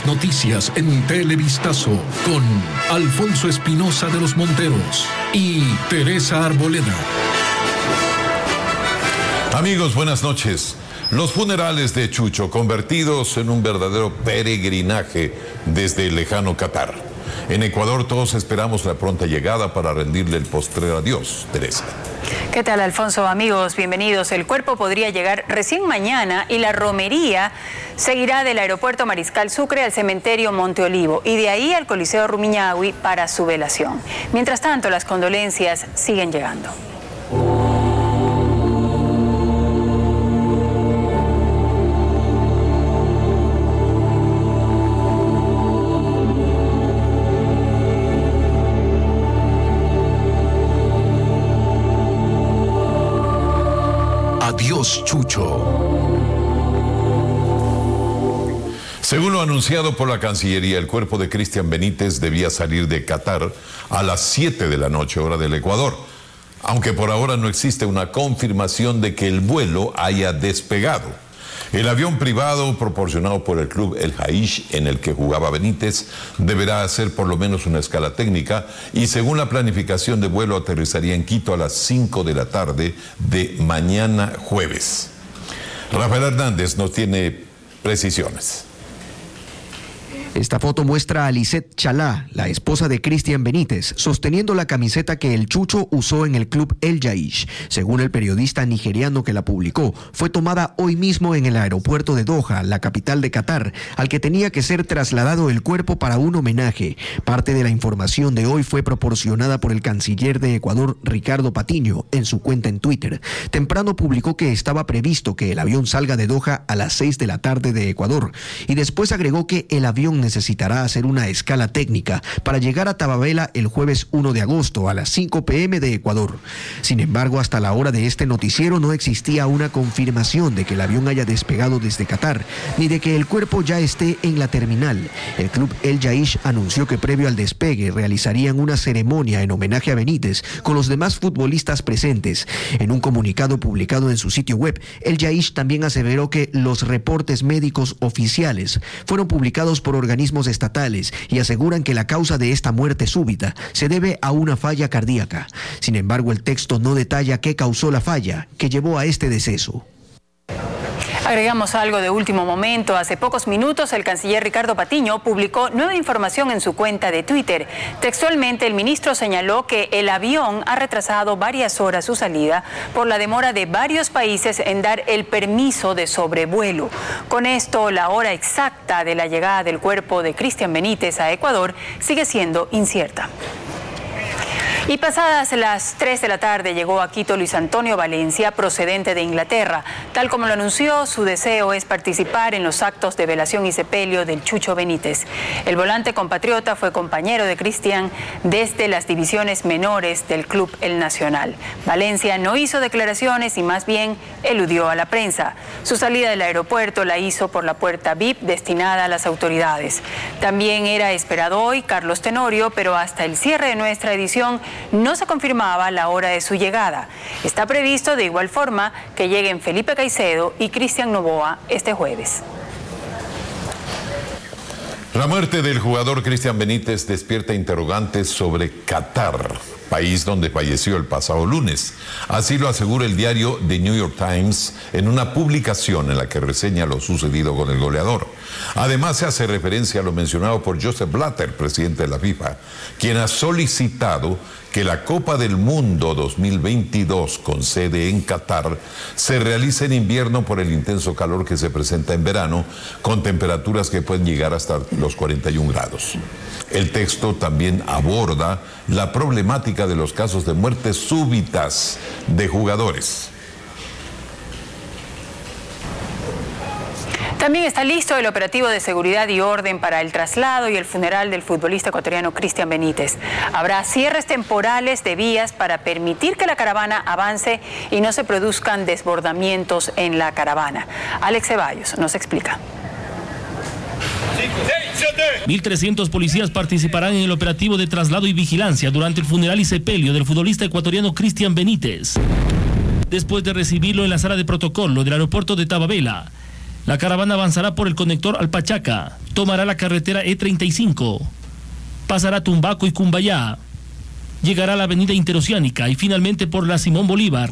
noticias en Televistazo con Alfonso Espinosa de los Monteros y Teresa Arboleda. Amigos, buenas noches. Los funerales de Chucho convertidos en un verdadero peregrinaje desde el lejano Qatar. En Ecuador todos esperamos la pronta llegada para rendirle el postrer adiós. Teresa. ¿Qué tal, Alfonso? Amigos, bienvenidos. El cuerpo podría llegar recién mañana y la romería seguirá del aeropuerto Mariscal Sucre al cementerio Monte Olivo y de ahí al Coliseo Rumiñahui para su velación. Mientras tanto, las condolencias siguen llegando. Adiós, Chucho. Según lo anunciado por la Cancillería, el cuerpo de Cristian Benítez debía salir de Qatar a las 7 de la noche, hora del Ecuador, aunque por ahora no existe una confirmación de que el vuelo haya despegado. El avión privado proporcionado por el club El Jaish, en el que jugaba Benítez, deberá hacer por lo menos una escala técnica y según la planificación de vuelo aterrizaría en Quito a las 5 de la tarde de mañana jueves. Rafael Hernández nos tiene precisiones. Esta foto muestra a Lisette Chalá, la esposa de Cristian Benítez, sosteniendo la camiseta que el Chucho usó en el club El Jaish. Según el periodista nigeriano que la publicó, fue tomada hoy mismo en el aeropuerto de Doha, la capital de Qatar, al que tenía que ser trasladado el cuerpo para un homenaje. Parte de la información de hoy fue proporcionada por el canciller de Ecuador, Ricardo Patiño, en su cuenta en Twitter. Temprano publicó que estaba previsto que el avión salga de Doha a las 6 de la tarde de Ecuador y después agregó que el avión necesitará hacer una escala técnica para llegar a Tababela el jueves 1 de agosto a las 5 p.m. de Ecuador. Sin embargo, hasta la hora de este noticiero no existía una confirmación de que el avión haya despegado desde Qatar, ni de que el cuerpo ya esté en la terminal. El club El Jaish anunció que previo al despegue realizarían una ceremonia en homenaje a Benítez con los demás futbolistas presentes. En un comunicado publicado en su sitio web, El Jaish también aseveró que los reportes médicos oficiales fueron publicados por organismos estatales y aseguran que la causa de esta muerte súbita se debe a una falla cardíaca. Sin embargo, el texto no detalla qué causó la falla que llevó a este deceso. Agregamos algo de último momento. Hace pocos minutos el canciller Ricardo Patiño publicó nueva información en su cuenta de Twitter. Textualmente, el ministro señaló que el avión ha retrasado varias horas su salida por la demora de varios países en dar el permiso de sobrevuelo. Con esto, la hora exacta de la llegada del cuerpo de Cristian Benítez a Ecuador sigue siendo incierta. Y pasadas las 3 de la tarde llegó a Quito Luis Antonio Valencia, procedente de Inglaterra. Tal como lo anunció, su deseo es participar en los actos de velación y sepelio del Chucho Benítez. El volante compatriota fue compañero de Cristian desde las divisiones menores del club El Nacional. Valencia no hizo declaraciones y más bien eludió a la prensa. Su salida del aeropuerto la hizo por la puerta VIP destinada a las autoridades. También era esperado hoy Carlos Tenorio, pero hasta el cierre de nuestra edición no se confirmaba la hora de su llegada. Está previsto de igual forma que lleguen Felipe Caicedo y Cristian Novoa este jueves. La muerte del jugador Cristian Benítez despierta interrogantes sobre Qatar, país donde falleció el pasado lunes. Así lo asegura el diario The New York Times en una publicación en la que reseña lo sucedido con el goleador. Además, se hace referencia a lo mencionado por Joseph Blatter, presidente de la FIFA, quien ha solicitado que la Copa del Mundo 2022, con sede en Qatar, se realice en invierno por el intenso calor que se presenta en verano, con temperaturas que pueden llegar hasta los 41 grados. El texto también aborda la problemática de los casos de muertes súbitas de jugadores. También está listo el operativo de seguridad y orden para el traslado y el funeral del futbolista ecuatoriano Cristian Benítez. Habrá cierres temporales de vías para permitir que la caravana avance y no se produzcan desbordamientos en la caravana. Alex Ceballos nos explica. 1.300 policías participarán en el operativo de traslado y vigilancia durante el funeral y sepelio del futbolista ecuatoriano Cristian Benítez. Después de recibirlo en la sala de protocolo del aeropuerto de Tababela, La caravana avanzará por el conector Alpachaca, tomará la carretera E35, pasará Tumbaco y Cumbayá, llegará a la avenida Interoceánica y finalmente por la Simón Bolívar,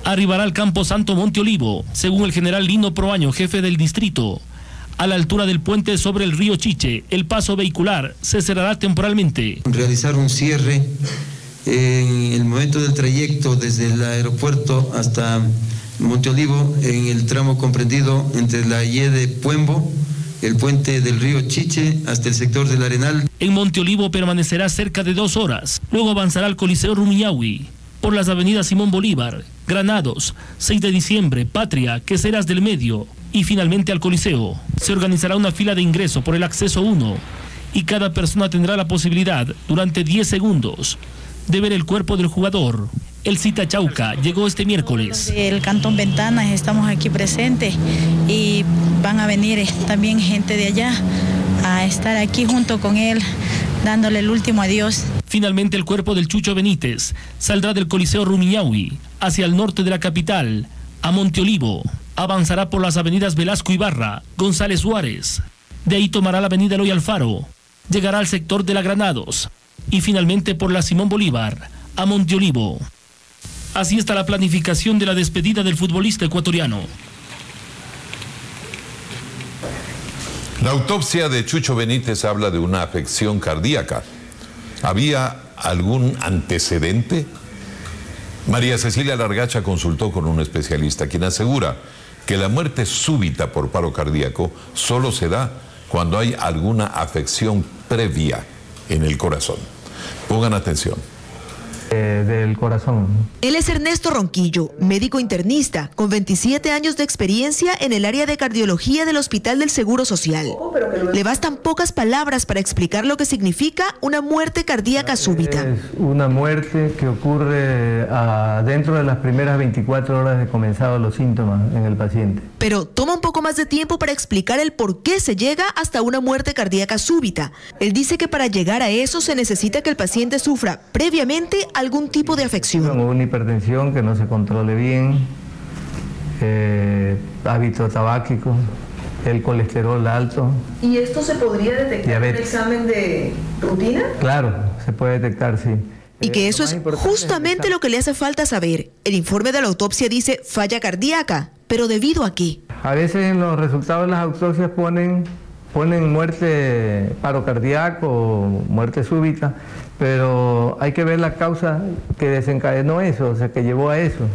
arribará al Campo Santo Monte Olivo, según el general Lino Proaño, jefe del distrito. A la altura del puente sobre el río Chiche, el paso vehicular se cerrará temporalmente. Realizar un cierre en el momento del trayecto desde el aeropuerto hasta Monte Olivo, en el tramo comprendido entre la Y de Puembo, el puente del río Chiche, hasta el sector del Arenal. En Monte Olivo permanecerá cerca de 2 horas, luego avanzará al Coliseo Rumiñahui, por las avenidas Simón Bolívar, Granados, 6 de diciembre, Patria, Queseras del Medio y finalmente al Coliseo. Se organizará una fila de ingreso por el acceso 1 y cada persona tendrá la posibilidad, durante 10 segundos, de ver el cuerpo del jugador. El Cita Chauca llegó este miércoles. El Cantón Ventanas estamos aquí presentes y van a venir también gente de allá a estar aquí junto con él, dándole el último adiós. Finalmente el cuerpo del Chucho Benítez saldrá del Coliseo Rumiñahui hacia el norte de la capital, a Monte Olivo. Avanzará por las avenidas Velasco Ibarra, González Suárez. De ahí tomará la avenida Eloy Alfaro, llegará al sector de la Granados y finalmente por la Simón Bolívar, a Monte Olivo. Así está la planificación de la despedida del futbolista ecuatoriano. La autopsia de Chucho Benítez habla de una afección cardíaca. ¿Había algún antecedente? María Cecilia Largacha consultó con un especialista, quien asegura que la muerte súbita por paro cardíaco solo se da cuando hay alguna afección previa en el corazón. Pongan atención. Del corazón. Él es Ernesto Ronquillo, médico internista, con 27 años de experiencia en el área de cardiología del Hospital del Seguro Social. Le bastan pocas palabras para explicar lo que significa una muerte cardíaca súbita. Es una muerte que ocurre dentro de las primeras 24 horas de comenzados los síntomas en el paciente. Pero toma un poco más de tiempo para explicar el por qué se llega hasta una muerte cardíaca súbita. Él dice que para llegar a eso se necesita que el paciente sufra previamente algún tipo de afección. Una hipertensión que no se controle bien, hábito tabáquico, el colesterol alto. ¿Y esto se podría detectar en un examen de rutina? Claro, se puede detectar, sí. Y que eso es justamente lo que le hace falta saber. El informe de la autopsia dice falla cardíaca, pero ¿debido a qué? A veces en los resultados de las autopsias ponen muerte, paro cardíaco o muerte súbita, pero hay que ver la causa que desencadenó eso, o sea, que llevó a eso.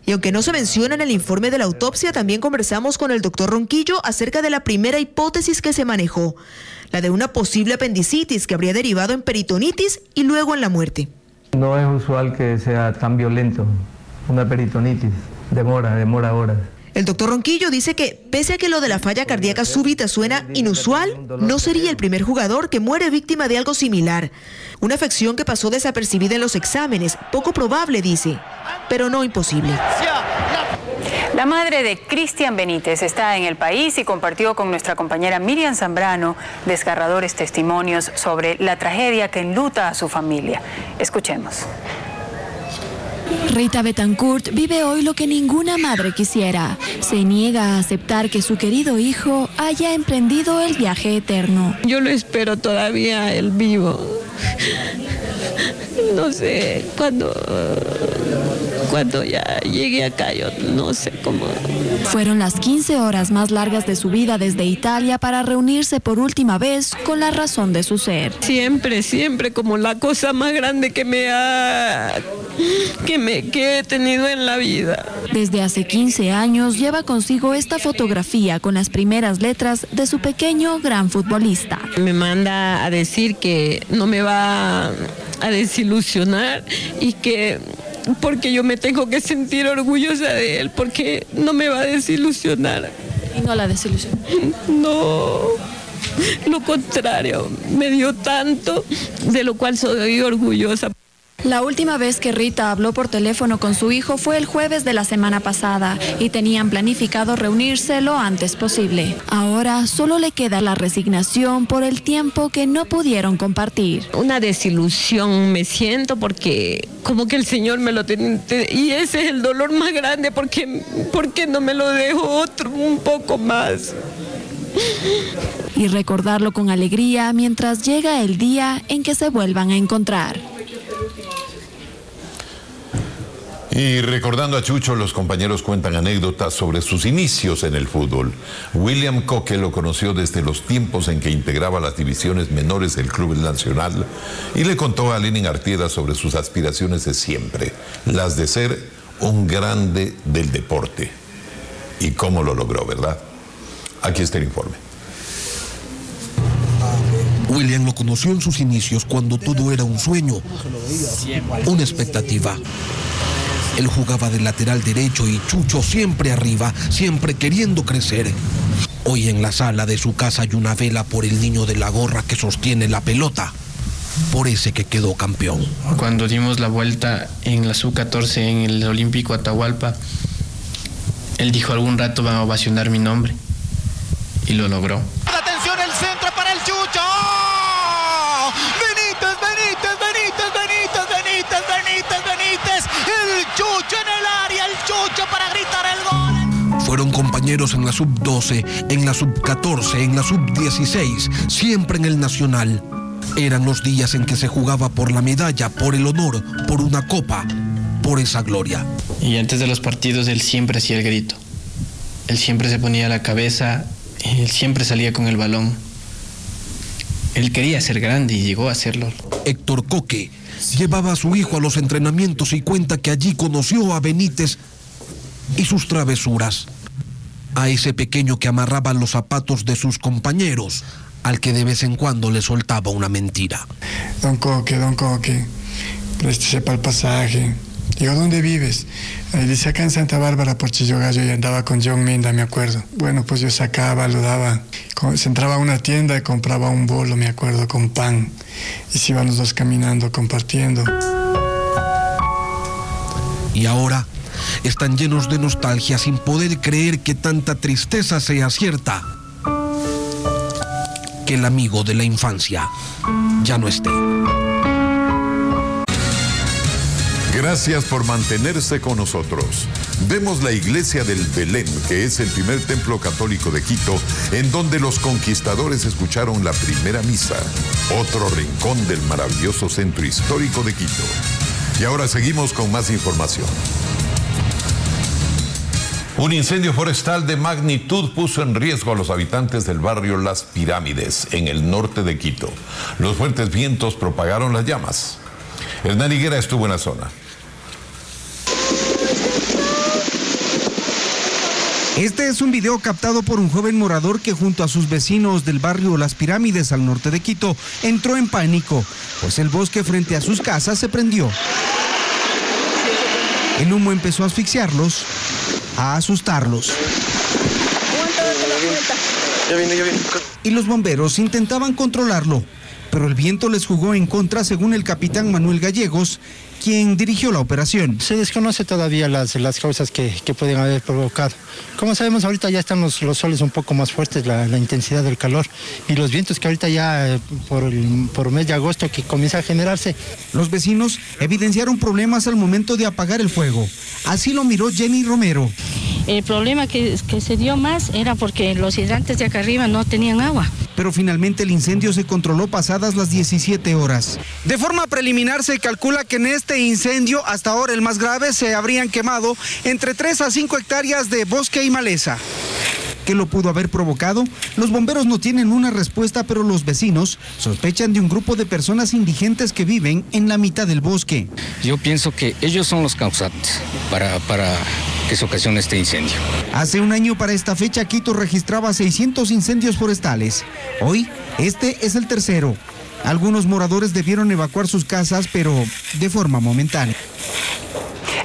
Y aunque no se menciona en el informe de la autopsia, también conversamos con el doctor Ronquillo acerca de la primera hipótesis que se manejó, la de una posible apendicitis que habría derivado en peritonitis y luego en la muerte. No es usual que sea tan violento, una peritonitis, demora horas. El doctor Ronquillo dice que, pese a que lo de la falla cardíaca súbita suena inusual, no sería el primer jugador que muere víctima de algo similar. Una afección que pasó desapercibida en los exámenes, poco probable, dice, pero no imposible. La madre de Cristian Benítez está en el país y compartió con nuestra compañera Miriam Zambrano desgarradores testimonios sobre la tragedia que enluta a su familia. Escuchemos. Rita Betancourt vive hoy lo que ninguna madre quisiera. Se niega a aceptar que su querido hijo haya emprendido el viaje eterno. Yo lo espero todavía, él vivo. No sé, cuando ya llegue acá, yo no sé cómo. Fueron las 15 horas más largas de su vida desde Italia para reunirse por última vez con la razón de su ser. Siempre como la cosa más grande que he tenido en la vida. Desde hace 15 años lleva consigo esta fotografía con las primeras letras de su pequeño gran futbolista. Me manda a decir que no me va a desilusionar y que porque yo me tengo que sentir orgullosa de él, porque no me va a desilusionar. ¿Y no la desilusionó? No, lo contrario, me dio tanto, de lo cual soy orgullosa. La última vez que Rita habló por teléfono con su hijo fue el jueves de la semana pasada y tenían planificado reunirse lo antes posible. Ahora solo le queda la resignación por el tiempo que no pudieron compartir. Una desilusión me siento porque como que el Señor me lo tiene y ese es el dolor más grande porque no me lo dejó un poco más. Y recordarlo con alegría mientras llega el día en que se vuelvan a encontrar. Y recordando a Chucho, los compañeros cuentan anécdotas sobre sus inicios en el fútbol. William Coque lo conoció desde los tiempos en que integraba las divisiones menores del Club Nacional y le contó a Lenin Artieda sobre sus aspiraciones de siempre, las de ser un grande del deporte. Y cómo lo logró, ¿verdad? Aquí está el informe. William lo conoció en sus inicios cuando todo era un sueño, una expectativa. Él jugaba de lateral derecho y Chucho siempre arriba, siempre queriendo crecer. Hoy en la sala de su casa hay una vela por el niño de la gorra que sostiene la pelota, por ese que quedó campeón. Cuando dimos la vuelta en la Sub-14 en el Olímpico Atahualpa, él dijo algún rato van a ovacionar mi nombre y lo logró. Atención, el centro para el Chucho. Benítez, el Chucho en el área, el Chucho para gritar el gol. Fueron compañeros en la Sub-12, en la Sub-14, en la Sub-16, siempre en el Nacional. Eran los días en que se jugaba por la medalla, por el honor, por una copa, por esa gloria. Y antes de los partidos él siempre hacía el grito. Él siempre se ponía la cabeza, él siempre salía con el balón. Él quería ser grande y llegó a serlo. Héctor Coque llevaba a su hijo a los entrenamientos y cuenta que allí conoció a Benítez y sus travesuras. A ese pequeño que amarraba los zapatos de sus compañeros, al que de vez en cuando le soltaba una mentira. Don Coque, préstese para el pasaje. Digo, ¿dónde vives? Dice, acá en Santa Bárbara, por Chillogallo, y andaba con John Minda, me acuerdo. Bueno, pues yo sacaba, lo daba. Se entraba a una tienda y compraba un bolo, me acuerdo, con pan. Y se iban los dos caminando, compartiendo. Y ahora están llenos de nostalgia, sin poder creer que tanta tristeza sea cierta. Que el amigo de la infancia ya no esté. Gracias por mantenerse con nosotros. Vemos la iglesia del Belén, que es el primer templo católico de Quito, en donde los conquistadores escucharon la primera misa. Otro rincón del maravilloso centro histórico de Quito. Y ahora seguimos con más información. Un incendio forestal de magnitud puso en riesgo a los habitantes del barrio Las Pirámides, en el norte de Quito. Los fuertes vientos propagaron las llamas. Hernán Higuera estuvo en la zona. Este es un video captado por un joven morador que junto a sus vecinos del barrio Las Pirámides al norte de Quito entró en pánico, pues el bosque frente a sus casas se prendió. El humo empezó a asfixiarlos, a asustarlos. Y los bomberos intentaban controlarlo, pero el viento les jugó en contra, según el capitán Manuel Gallegos, quien dirigió la operación. Se desconoce todavía las causas que pueden haber provocado. Como sabemos, ahorita ya están los soles un poco más fuertes, la intensidad del calor y los vientos que ahorita ya por mes de agosto que comienza a generarse. Los vecinos evidenciaron problemas al momento de apagar el fuego. Así lo miró Jenny Romero. El problema que se dio más era porque los hidrantes de acá arriba no tenían agua. Pero finalmente el incendio se controló pasadas las 17 horas. De forma preliminar se calcula que en este incendio, hasta ahora el más grave, se habrían quemado entre 3 a 5 hectáreas de bosque y maleza. ¿Qué lo pudo haber provocado? Los bomberos no tienen una respuesta, pero los vecinos sospechan de un grupo de personas indigentes que viven en la mitad del bosque. Yo pienso que ellos son los causantes para que se ocasione este incendio. Hace un año para esta fecha Quito registraba 600 incendios forestales. Hoy, este es el tercero. Algunos moradores debieron evacuar sus casas, pero de forma momentánea.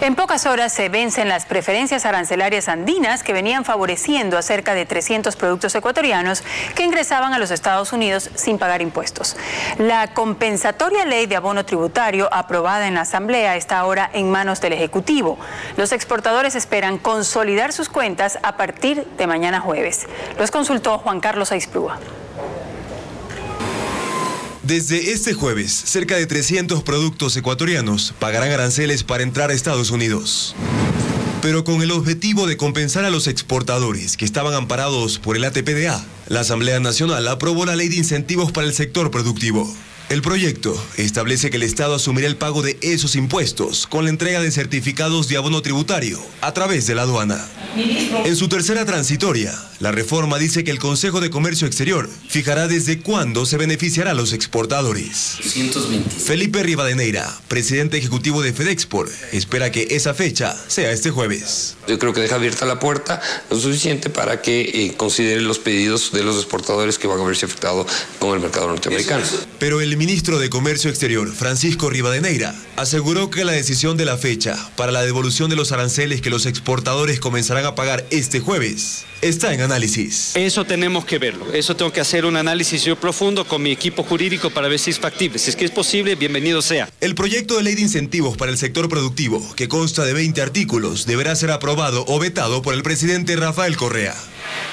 En pocas horas se vencen las preferencias arancelarias andinas que venían favoreciendo a cerca de 300 productos ecuatorianos que ingresaban a los Estados Unidos sin pagar impuestos. La compensatoria ley de abono tributario aprobada en la Asamblea está ahora en manos del Ejecutivo. Los exportadores esperan consolidar sus cuentas a partir de mañana jueves. Los consultó Juan Carlos Aizplúa. Desde este jueves, cerca de 300 productos ecuatorianos pagarán aranceles para entrar a Estados Unidos. Pero con el objetivo de compensar a los exportadores que estaban amparados por el ATPDA, la Asamblea Nacional aprobó la Ley de Incentivos para el Sector Productivo. El proyecto establece que el Estado asumirá el pago de esos impuestos con la entrega de certificados de abono tributario a través de la aduana. En su tercera transitoria, la reforma dice que el Consejo de Comercio Exterior fijará desde cuándo se beneficiará a los exportadores. 220. Felipe Rivadeneira, presidente ejecutivo de FedExport, espera que esa fecha sea este jueves. Yo creo que deja abierta la puerta lo suficiente para que considere los pedidos de los exportadores que van a verse afectados con el mercado norteamericano. Pero el ministro de Comercio Exterior, Francisco Rivadeneira, aseguró que la decisión de la fecha para la devolución de los aranceles que los exportadores comenzarán a pagar este jueves está en análisis. Eso tenemos que verlo, eso tengo que hacer un análisis yo profundo con mi equipo jurídico para ver si es factible. Si es que es posible, bienvenido sea. El proyecto de ley de incentivos para el sector productivo, que consta de 20 artículos, deberá ser aprobado o vetado por el presidente Rafael Correa.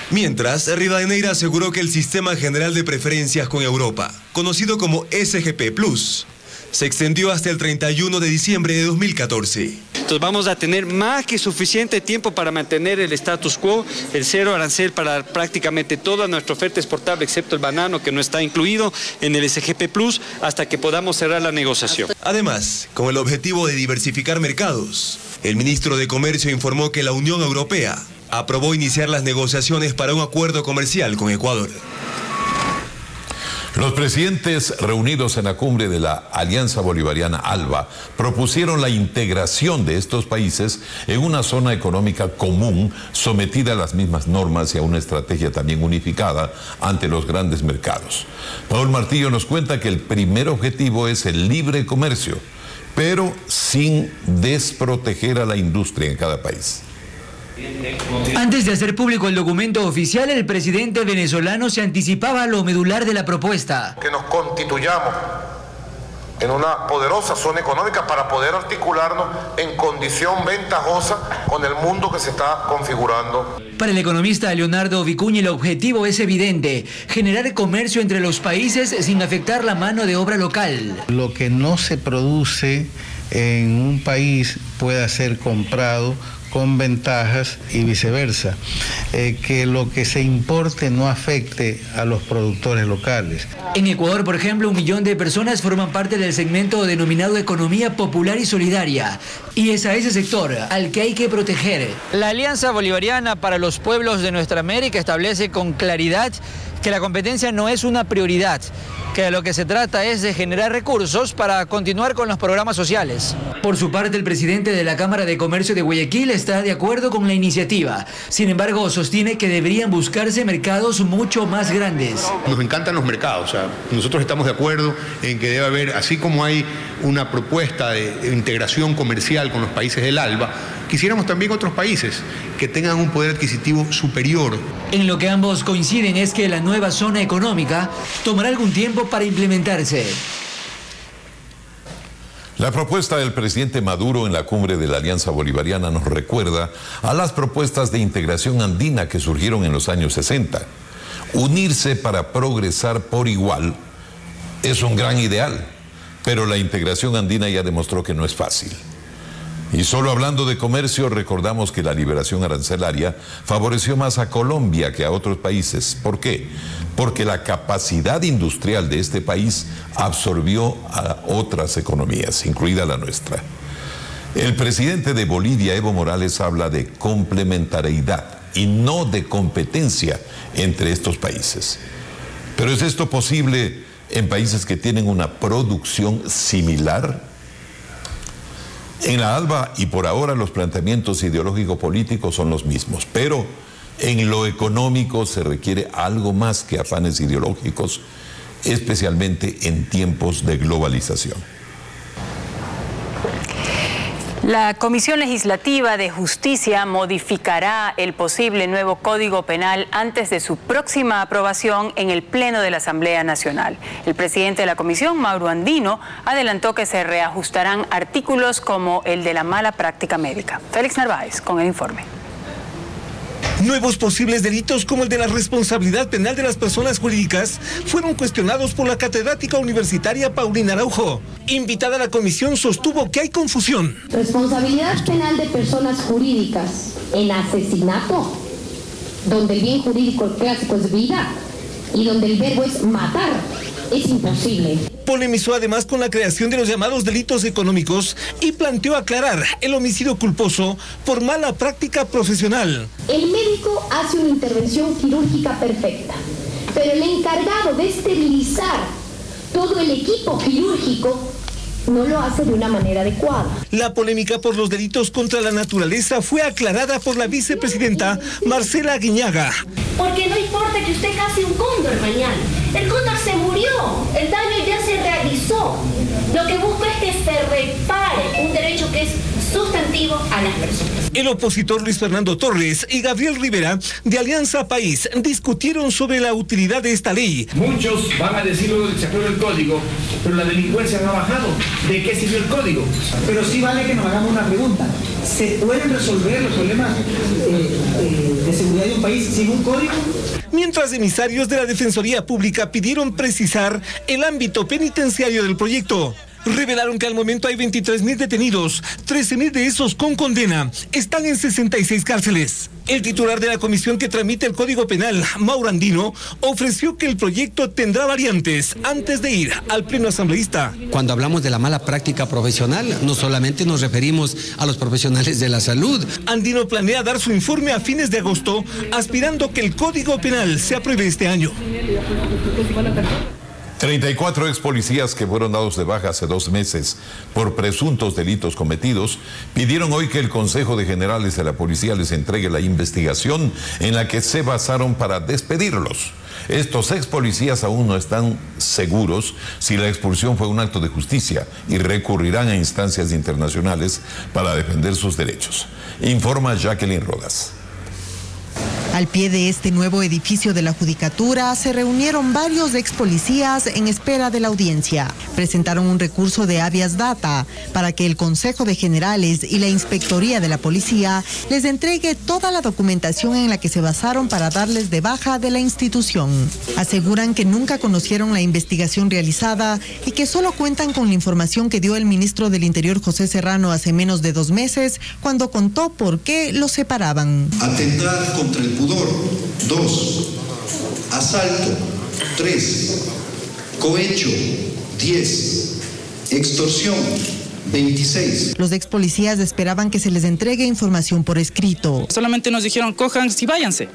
Mientras, Rivadeneira aseguró que el Sistema General de Preferencias con Europa, conocido como SGP Plus, se extendió hasta el 31 de diciembre de 2014. Entonces vamos a tener más que suficiente tiempo para mantener el status quo, el cero arancel para prácticamente toda nuestra oferta exportable, excepto el banano que no está incluido en el SGP Plus, hasta que podamos cerrar la negociación. Además, con el objetivo de diversificar mercados, el ministro de Comercio informó que la Unión Europea aprobó iniciar las negociaciones para un acuerdo comercial con Ecuador. Los presidentes reunidos en la cumbre de la Alianza Bolivariana ALBA propusieron la integración de estos países en una zona económica común sometida a las mismas normas y a una estrategia también unificada ante los grandes mercados. Paul Martillo nos cuenta que el primer objetivo es el libre comercio, pero sin desproteger a la industria en cada país. Antes de hacer público el documento oficial, el presidente venezolano se anticipaba a lo medular de la propuesta. Que nos constituyamos en una poderosa zona económica para poder articularnos en condición ventajosa con el mundo que se está configurando. Para el economista Leonardo Vicuña, el objetivo es evidente: generar comercio entre los países sin afectar la mano de obra local. Lo que no se produce en un país pueda ser comprado con ventajas y viceversa, que lo que se importe no afecte a los productores locales. En Ecuador, por ejemplo, 1 millón de personas forman parte del segmento denominado economía popular y solidaria, y es a ese sector al que hay que proteger. La Alianza Bolivariana para los Pueblos de Nuestra América establece con claridad que la competencia no es una prioridad, que de lo que se trata es de generar recursos para continuar con los programas sociales. Por su parte, el presidente de la Cámara de Comercio de Guayaquil está de acuerdo con la iniciativa. Sin embargo, sostiene que deberían buscarse mercados mucho más grandes. Nos encantan los mercados, o sea, nosotros estamos de acuerdo en que debe haber, así como hay una propuesta de integración comercial con los países del ALBA, quisiéramos también otros países que tengan un poder adquisitivo superior. En lo que ambos coinciden es que la nueva zona económica tomará algún tiempo para implementarse. La propuesta del presidente Maduro en la cumbre de la Alianza Bolivariana nos recuerda a las propuestas de integración andina que surgieron en los años 60. Unirse para progresar por igual es un gran ideal, pero la integración andina ya demostró que no es fácil. Y solo hablando de comercio, recordamos que la liberación arancelaria favoreció más a Colombia que a otros países. ¿Por qué? Porque la capacidad industrial de este país absorbió a otras economías, incluida la nuestra. El presidente de Bolivia, Evo Morales, habla de complementariedad y no de competencia entre estos países. Pero ¿es esto posible en países que tienen una producción similar? En la ALBA y por ahora los planteamientos ideológico-políticos son los mismos, pero en lo económico se requiere algo más que afanes ideológicos, especialmente en tiempos de globalización. La Comisión Legislativa de Justicia modificará el posible nuevo Código Penal antes de su próxima aprobación en el Pleno de la Asamblea Nacional. El presidente de la Comisión, Mauro Andino, adelantó que se reajustarán artículos como el de la mala práctica médica. Félix Narváez con el informe. Nuevos posibles delitos como el de la responsabilidad penal de las personas jurídicas fueron cuestionados por la catedrática universitaria Paulina Araujo. Invitada a la comisión, sostuvo que hay confusión. Responsabilidad penal de personas jurídicas en asesinato, donde el bien jurídico clásico es vida y donde el verbo es matar, es imposible. Polemizó además con la creación de los llamados delitos económicos y planteó aclarar el homicidio culposo por mala práctica profesional. El médico hace una intervención quirúrgica perfecta, pero el encargado de esterilizar todo el equipo quirúrgico no lo hace de una manera adecuada. La polémica por los delitos contra la naturaleza fue aclarada por la vicepresidenta Marcela Aguiñaga. Porque no importa que usted case un cóndor mañana. El cóndor se murió, el daño ya se realizó. Lo que busco es que se repare un derecho que es sustantivo a las personas. El opositor Luis Fernando Torres y Gabriel Rivera, de Alianza País, discutieron sobre la utilidad de esta ley. Muchos van a decirlo del sector del código, pero la delincuencia no ha bajado. ¿De qué sirvió el código? Pero sí vale que nos hagamos una pregunta. ¿Se pueden resolver los problemas de seguridad de un país sin un código? Mientras emisarios de la Defensoría Pública pidieron precisar el ámbito penitenciario del proyecto. Revelaron que al momento hay 23.000 detenidos, 13.000 de esos con condena. Están en 66 cárceles. El titular de la comisión que tramita el Código Penal, Mauro Andino, ofreció que el proyecto tendrá variantes antes de ir al pleno asambleísta. Cuando hablamos de la mala práctica profesional, no solamente nos referimos a los profesionales de la salud. Andino planea dar su informe a fines de agosto, aspirando que el Código Penal se apruebe este año. 34 ex policías que fueron dados de baja hace 2 meses por presuntos delitos cometidos pidieron hoy que el Consejo de Generales de la Policía les entregue la investigación en la que se basaron para despedirlos. Estos ex policías aún no están seguros si la expulsión fue un acto de justicia y recurrirán a instancias internacionales para defender sus derechos. Informa Jacqueline Rodas. Al pie de este nuevo edificio de la Judicatura se reunieron varios ex policías en espera de la audiencia. Presentaron un recurso de habeas data para que el Consejo de Generales y la Inspectoría de la Policía les entregue toda la documentación en la que se basaron para darles de baja de la institución. Aseguran que nunca conocieron la investigación realizada y que solo cuentan con la información que dio el ministro del Interior José Serrano hace menos de 2 meses cuando contó por qué los separaban. Atentar contra el pudor, 2. Asalto, 3. Cohecho, 10. Extorsión, 26. Los ex policías esperaban que se les entregue información por escrito. Solamente nos dijeron, cojan y váyanse.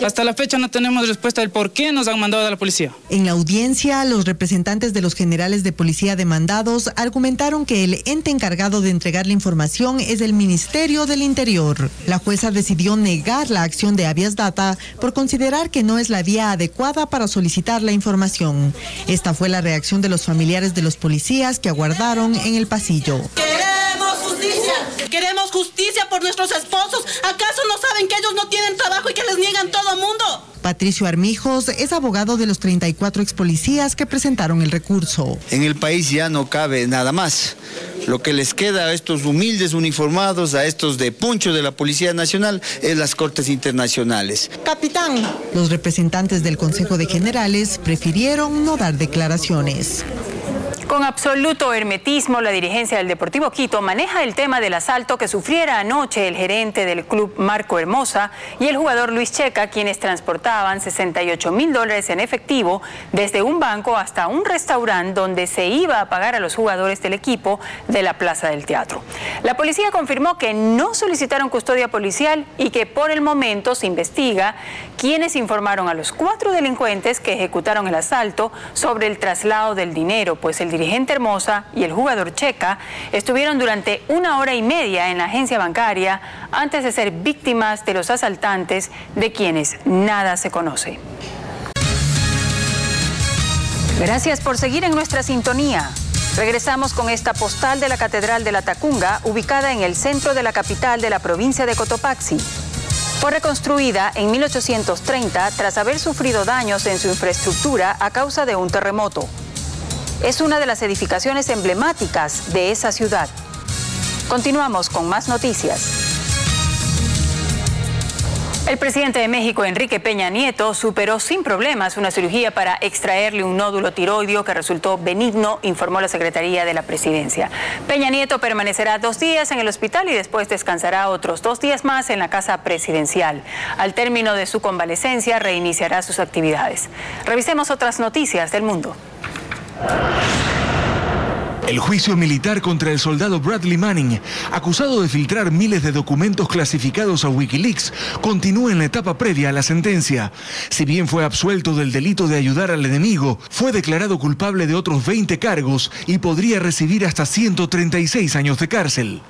Hasta la fecha no tenemos respuesta del por qué nos han mandado a la policía. En la audiencia, los representantes de los generales de policía demandados argumentaron que el ente encargado de entregar la información es el Ministerio del Interior. La jueza decidió negar la acción de habeas data por considerar que no es la vía adecuada para solicitar la información. Esta fue la reacción de los familiares de los policías que aguardaron en el pasillo. ¡Queremos justicia! ¡Queremos justicia por nuestros esposos! ¿Acaso no saben que ellos no tienen trabajo y que les niegan todo el mundo? Patricio Armijos es abogado de los 34 ex policías que presentaron el recurso. En el país ya no cabe nada más. Lo que les queda a estos humildes uniformados, a estos de poncho de la Policía Nacional, es las Cortes Internacionales. Capitán. Los representantes del Consejo de Generales prefirieron no dar declaraciones. Con absoluto hermetismo, la dirigencia del Deportivo Quito maneja el tema del asalto que sufriera anoche el gerente del club Marco Hermosa y el jugador Luis Checa, quienes transportaban $68,000 en efectivo desde un banco hasta un restaurante donde se iba a pagar a los jugadores del equipo de la Plaza del Teatro. La policía confirmó que no solicitaron custodia policial y que por el momento se investiga quiénes informaron a los 4 delincuentes que ejecutaron el asalto sobre el traslado del dinero, pues el dirigente Hermosa y el jugador Checa estuvieron durante 1 hora y media en la agencia bancaria antes de ser víctimas de los asaltantes de quienes nada se conoce. Gracias por seguir en nuestra sintonía. Regresamos con esta postal de la Catedral de la Tacunga, ubicada en el centro de la capital de la provincia de Cotopaxi. Fue reconstruida en 1830 tras haber sufrido daños en su infraestructura a causa de un terremoto. Es una de las edificaciones emblemáticas de esa ciudad. Continuamos con más noticias. El presidente de México, Enrique Peña Nieto, superó sin problemas una cirugía para extraerle un nódulo tiroideo que resultó benigno, informó la Secretaría de la Presidencia. Peña Nieto permanecerá 2 días en el hospital y después descansará otros 2 días más en la casa presidencial. Al término de su convalecencia, reiniciará sus actividades. Revisemos otras noticias del mundo. El juicio militar contra el soldado Bradley Manning, acusado de filtrar miles de documentos clasificados a Wikileaks, continúa en la etapa previa a la sentencia. Si bien fue absuelto del delito de ayudar al enemigo, fue declarado culpable de otros 20 cargos y podría recibir hasta 136 años de cárcel.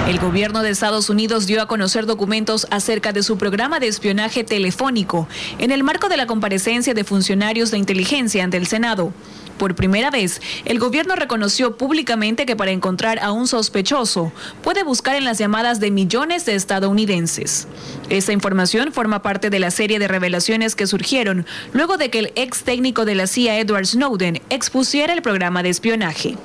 El gobierno de Estados Unidos dio a conocer documentos acerca de su programa de espionaje telefónico en el marco de la comparecencia de funcionarios de inteligencia ante el Senado. Por primera vez, el gobierno reconoció públicamente que para encontrar a un sospechoso puede buscar en las llamadas de millones de estadounidenses. Esta información forma parte de la serie de revelaciones que surgieron luego de que el ex técnico de la CIA, Edward Snowden, expusiera el programa de espionaje.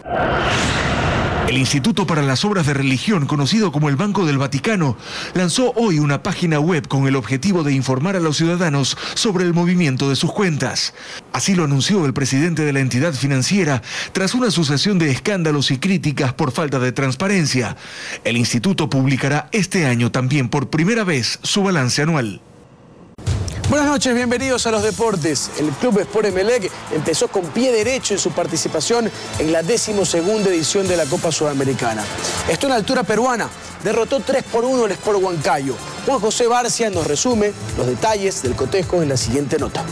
El Instituto para las Obras de Religión, conocido como el Banco del Vaticano, lanzó hoy una página web con el objetivo de informar a los ciudadanos sobre el movimiento de sus cuentas. Así lo anunció el presidente de la entidad financiera tras una sucesión de escándalos y críticas por falta de transparencia. El instituto publicará este año también por primera vez su balance anual. Buenas noches, bienvenidos a los deportes. El Club Sport Emelec empezó con pie derecho en su participación en la 12ª edición de la Copa Sudamericana. Esto en altura peruana. Derrotó 3-1 el Sport Huancayo. Juan José Barcia nos resume los detalles del cotejo en la siguiente nota.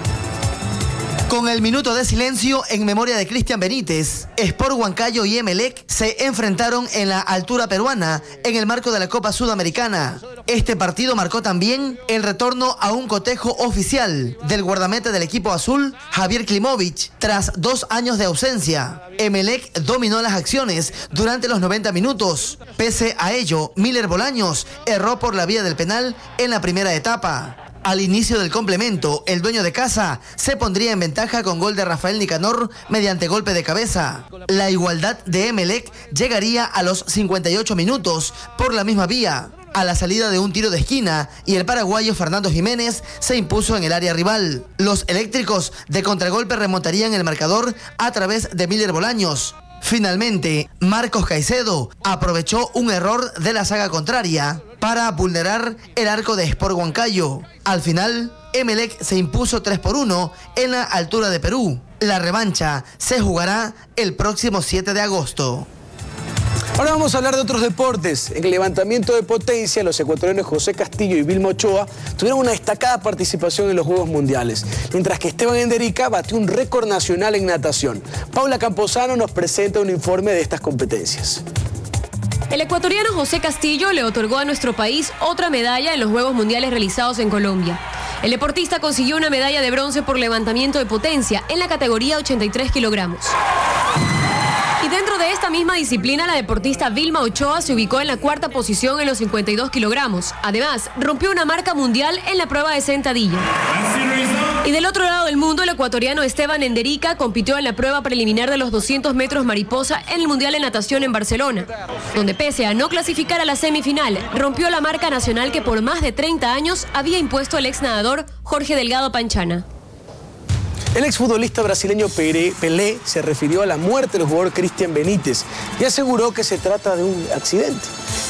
Con el minuto de silencio en memoria de Cristian Benítez, Sport Huancayo y Emelec se enfrentaron en la altura peruana en el marco de la Copa Sudamericana. Este partido marcó también el retorno a un cotejo oficial del guardameta del equipo azul, Javier Klimovic, tras 2 años de ausencia. Emelec dominó las acciones durante los 90 minutos. Pese a ello, Miller Bolaños erró por la vía del penal en la primera etapa. Al inicio del complemento, el dueño de casa se pondría en ventaja con gol de Rafael Nicanor mediante golpe de cabeza. La igualdad de Emelec llegaría a los 58 minutos por la misma vía, a la salida de un tiro de esquina, y el paraguayo Fernando Jiménez se impuso en el área rival. Los eléctricos de contragolpe remontarían el marcador a través de Miller Bolaños. Finalmente, Marcos Caicedo aprovechó un error de la saga contraria para vulnerar el arco de Sport Huancayo. Al final, Emelec se impuso 3-1 en la altura de Perú. La revancha se jugará el próximo 7 de agosto. Ahora vamos a hablar de otros deportes. En el levantamiento de potencia, los ecuatorianos José Castillo y Vilma Ochoa tuvieron una destacada participación en los Juegos Mundiales, mientras que Esteban Enderica batió un récord nacional en natación. Paula Camposano nos presenta un informe de estas competencias. El ecuatoriano José Castillo le otorgó a nuestro país otra medalla en los Juegos Mundiales realizados en Colombia. El deportista consiguió una medalla de bronce por levantamiento de potencia en la categoría 83 kilogramos. Y dentro de esta misma disciplina, la deportista Vilma Ochoa se ubicó en la 4ª posición en los 52 kilogramos. Además, rompió una marca mundial en la prueba de sentadilla. Y del otro lado del mundo, el ecuatoriano Esteban Enderica compitió en la prueba preliminar de los 200 metros mariposa en el Mundial de Natación en Barcelona, donde pese a no clasificar a la semifinal, rompió la marca nacional que por más de 30 años había impuesto el ex nadador Jorge Delgado Panchana. El exfutbolista brasileño Pelé se refirió a la muerte del jugador Cristian Benítez y aseguró que se trata de un accidente.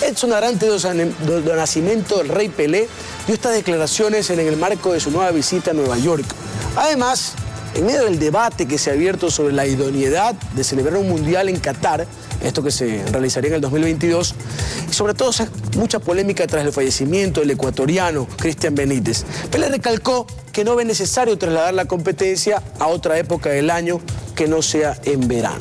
Edson Arantes do Nascimento, el rey Pelé, dio estas declaraciones en el marco de su nueva visita a Nueva York. Además, en medio del debate que se ha abierto sobre la idoneidad de celebrar un mundial en Qatar, esto que se realizaría en el 2022, y sobre todo mucha polémica tras el fallecimiento del ecuatoriano Cristian Benítez. Pelé recalcó que no ve necesario trasladar la competencia a otra época del año que no sea en verano.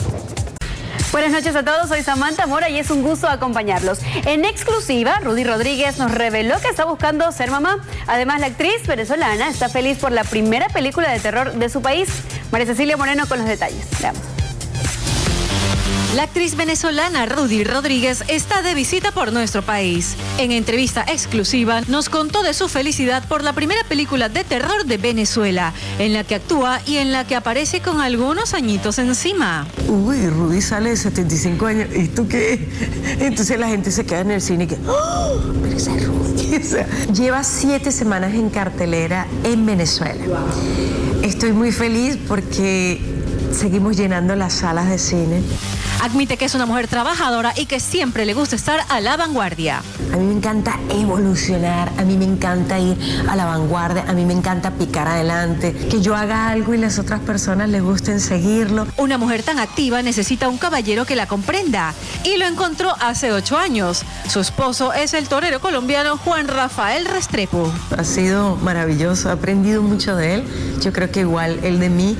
Buenas noches a todos, soy Samantha Mora y es un gusto acompañarlos. En exclusiva, Rudy Rodríguez nos reveló que está buscando ser mamá. Además, la actriz venezolana está feliz por la primera película de terror de su país. María Cecilia Moreno con los detalles. Veamos. La actriz venezolana Rudy Rodríguez está de visita por nuestro país. En entrevista exclusiva nos contó de su felicidad por la primera película de terror de Venezuela, en la que actúa y en la que aparece con algunos añitos encima. Uy, Rudy sale de 75 años, ¿y tú qué? Entonces la gente se queda en el cine y que, ¡oh! Pero esa es Rudy. O sea, lleva 7 semanas en cartelera en Venezuela. Estoy muy feliz porque seguimos llenando las salas de cine. Admite que es una mujer trabajadora y que siempre le gusta estar a la vanguardia. A mí me encanta evolucionar, a mí me encanta ir a la vanguardia, a mí me encanta picar adelante, que yo haga algo y las otras personas les gusten seguirlo. Una mujer tan activa necesita un caballero que la comprenda y lo encontró hace 8 años. Su esposo es el torero colombiano Juan Rafael Restrepo. Ha sido maravilloso, he aprendido mucho de él, yo creo que igual él de mí,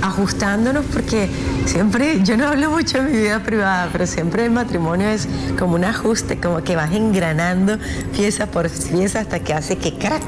ajustándonos, porque siempre, yo no hablo mucho de mi vida privada, pero siempre el matrimonio es como un ajuste, como que vas engranando pieza por pieza hasta que hace que crack.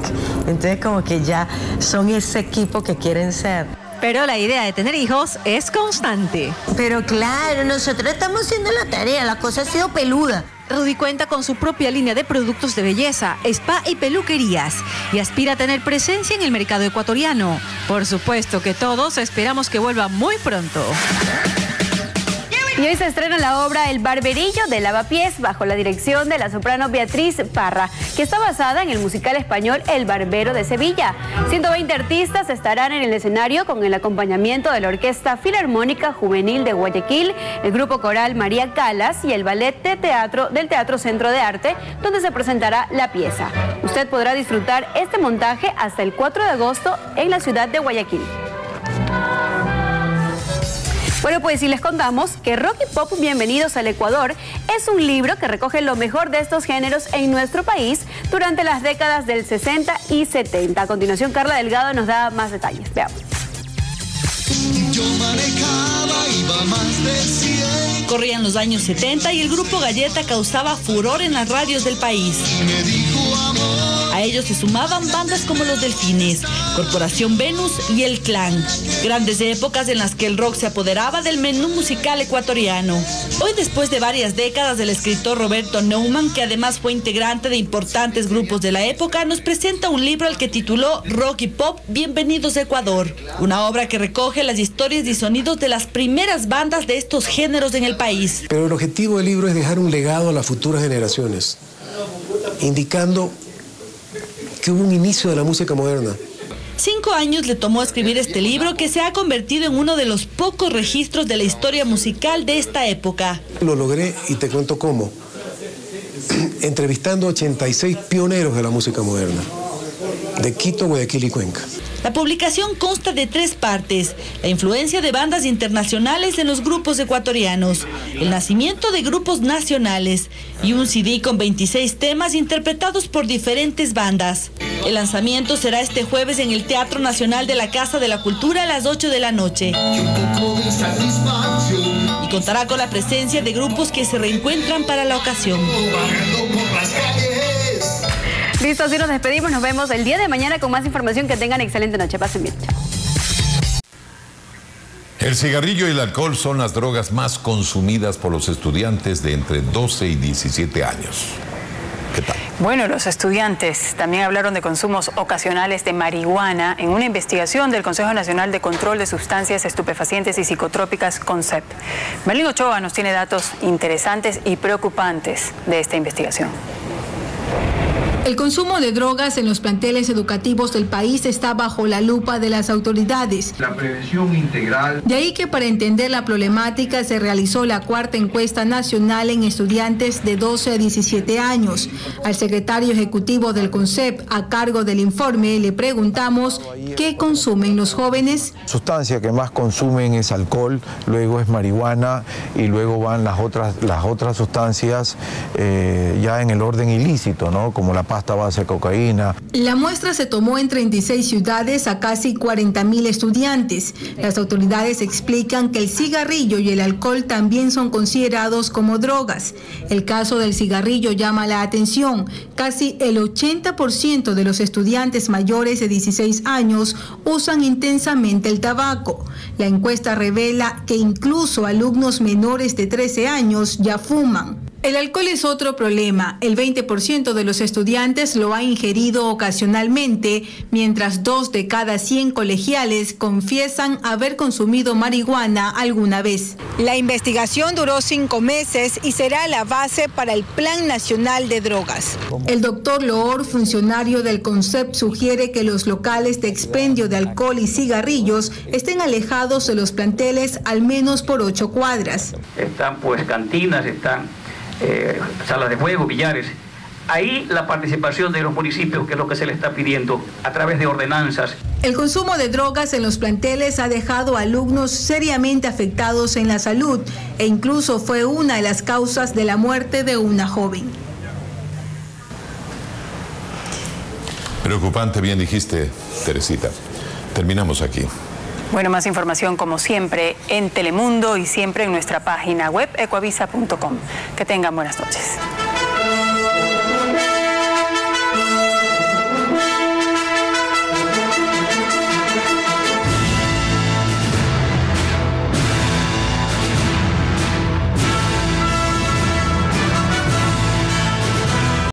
Entonces como que ya son ese equipo que quieren ser. Pero la idea de tener hijos es constante. Pero claro, nosotros estamos haciendo la tarea, la cosa ha sido peluda. Rudy cuenta con su propia línea de productos de belleza, spa y peluquerías y aspira a tener presencia en el mercado ecuatoriano. Por supuesto que todos esperamos que vuelva muy pronto. Y hoy se estrena la obra El Barberillo de Lavapiés, bajo la dirección de la soprano Beatriz Parra, que está basada en el musical español El Barbero de Sevilla. 120 artistas estarán en el escenario con el acompañamiento de la Orquesta Filarmónica Juvenil de Guayaquil, el grupo coral María Calas y el ballet de teatro del Teatro Centro de Arte, donde se presentará la pieza. Usted podrá disfrutar este montaje hasta el 4 de agosto en la ciudad de Guayaquil. Bueno, pues si les contamos que Rock y Pop Bienvenidos al Ecuador es un libro que recoge lo mejor de estos géneros en nuestro país durante las décadas del 60 y 70. A continuación, Carla Delgado nos da más detalles. Veamos. Yo manejaba, iba más de 100. Corrían los años 70 y el grupo Galleta causaba furor en las radios del país. Me dijo amor. A ellos se sumaban bandas como Los Delfines, Corporación Venus y El Clan. Grandes épocas en las que el rock se apoderaba del menú musical ecuatoriano. Hoy, después de varias décadas, el escritor Roberto Neumann, que además fue integrante de importantes grupos de la época, nos presenta un libro al que tituló Rock y Pop Bienvenidos a Ecuador. Una obra que recoge las historias y sonidos de las primeras bandas de estos géneros en el país. Pero el objetivo del libro es dejar un legado a las futuras generaciones, indicando que hubo un inicio de la música moderna. 5 años le tomó escribir este libro, que se ha convertido en uno de los pocos registros de la historia musical de esta época. Lo logré y te cuento cómo. Entrevistando a 86 pioneros de la música moderna, de Quito, Guayaquil y Cuenca. La publicación consta de 3 partes: la influencia de bandas internacionales en los grupos ecuatorianos, el nacimiento de grupos nacionales y un CD con 26 temas interpretados por diferentes bandas. El lanzamiento será este jueves en el Teatro Nacional de la Casa de la Cultura a las 8 de la noche. Y contará con la presencia de grupos que se reencuentran para la ocasión. Listo, así nos despedimos. Nos vemos el día de mañana con más información. Que tengan excelente noche. Pasen bien. El cigarrillo y el alcohol son las drogas más consumidas por los estudiantes de entre 12 y 17 años. ¿Qué tal? Bueno, los estudiantes también hablaron de consumos ocasionales de marihuana en una investigación del Consejo Nacional de Control de Sustancias Estupefacientes y Psicotrópicas, CONSEP. Merlin Ochoa nos tiene datos interesantes y preocupantes de esta investigación. El consumo de drogas en los planteles educativos del país está bajo la lupa de las autoridades. La prevención integral. De ahí que para entender la problemática se realizó la 4ª encuesta nacional en estudiantes de 12 a 17 años. Al secretario ejecutivo del CONSEP, a cargo del informe, le preguntamos qué consumen los jóvenes. La sustancia que más consumen es alcohol, luego es marihuana y luego van las otras sustancias ya en el orden ilícito, ¿no? Como la pasta base de cocaína. La muestra se tomó en 36 ciudades a casi 40.000 estudiantes. Las autoridades explican que el cigarrillo y el alcohol también son considerados como drogas. El caso del cigarrillo llama la atención. Casi el 80% de los estudiantes mayores de 16 años usan intensamente el tabaco. La encuesta revela que incluso alumnos menores de 13 años ya fuman. El alcohol es otro problema. El 20% de los estudiantes lo ha ingerido ocasionalmente, mientras 2 de cada 100 colegiales confiesan haber consumido marihuana alguna vez. La investigación duró 5 meses y será la base para el Plan Nacional de Drogas. El doctor Loor, funcionario del CONCEP, sugiere que los locales de expendio de alcohol y cigarrillos estén alejados de los planteles al menos por 8 cuadras. Están pues cantinas, están salas de juego, billares. Ahí la participación de los municipios, que es lo que se le está pidiendo a través de ordenanzas. El consumo de drogas en los planteles ha dejado a alumnos seriamente afectados en la salud e incluso fue una de las causas de la muerte de una joven. Preocupante, bien dijiste, Teresita. Terminamos aquí. Bueno, más información como siempre en Telemundo y siempre en nuestra página web ecuavisa.com. Que tengan buenas noches.